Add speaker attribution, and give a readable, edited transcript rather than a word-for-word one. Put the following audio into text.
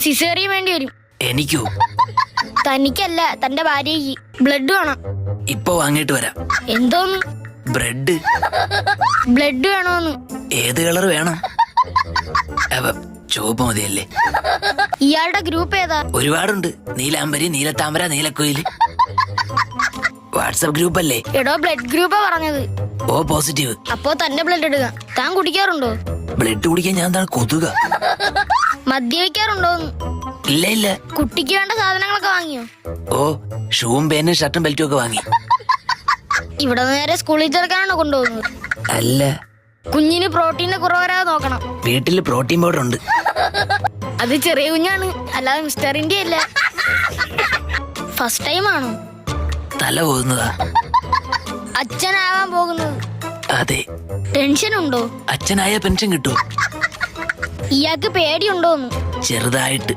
Speaker 1: Caesarean വേണ്ടി വരും.
Speaker 2: എനിക്കോ?
Speaker 1: തനിക്കല്ല, തന്റെ ഭാര്യയ്ക്ക്. ബ്ലഡ് വേണം.
Speaker 2: ഇപ്പൊ വാങ്ങിട്ട് വരാം.
Speaker 1: എന്തോന്ന്?
Speaker 2: ബ്രെഡ്.
Speaker 1: ബ്ലഡ് വേണോന്ന്?
Speaker 2: ഏത് കളർ വേണം? ചുവപ്പ് മതിയല്ലേ?
Speaker 1: ഇയാളുടെ ഗ്രൂപ്പ് ഏതാ?
Speaker 2: ഒരുപാടുണ്ട്. നീലാംബരി, നീലത്താമര, നീലക്കുയില്. വാട്സപ്പ് ഗ്രൂപ്പ് അല്ലേ?
Speaker 1: എടോ, ബ്ലഡ് ഗ്രൂപ്പാ പറഞ്ഞത്.
Speaker 2: O positive.
Speaker 1: അപ്പോ തന്നെ ബ്ലഡ് എടുക്ക. താൻ കുടിക്കാറുണ്ടോ?
Speaker 2: ബ്ലഡ് കുടിക്കാൻ ഞാൻ എന്താണ് കൊതുക?
Speaker 1: മദ്യപിക്കാറുണ്ടോന്ന്?
Speaker 2: ഇല്ല ഇല്ല.
Speaker 1: കുട്ടിക്ക് വേണ്ട സാധനങ്ങളൊക്കെ വാങ്ങിയോ?
Speaker 2: ഓ, ഷൂവും പേനും ഷർട്ടും ബെൽറ്റും ഒക്കെ വാങ്ങി.
Speaker 1: ഇവിടെ നേരെ സ്കൂളിൽ ചേർക്കാനാണോ കൊണ്ടുപോകുന്നത്?
Speaker 2: അല്ല,
Speaker 1: കുഞ്ഞിന് പ്രോട്ടീന്റെ കുറവ് വരാതെ നോക്കണം.
Speaker 2: വീട്ടില് പ്രോട്ടീൻ പൗഡർ ഉണ്ട്.
Speaker 1: അത് ചെറിയ കുഞ്ഞാണ്, അല്ലാതെ മിസ്റ്റർ ഇന്ത്യ അല്ല. ഫസ്റ്റ് ടൈം ആണോ?
Speaker 2: തല പോകുന്നതാ.
Speaker 1: അച്ഛനാവാൻ പോകുന്നത്?
Speaker 2: അതെ.
Speaker 1: ടെൻഷൻ ഉണ്ടോ?
Speaker 2: അച്ഛനായ പെൻഷൻ കിട്ടുമോ?
Speaker 1: ഇയാൾക്ക് പേടിയുണ്ടോന്ന്?
Speaker 2: ചെറുതായിട്ട്.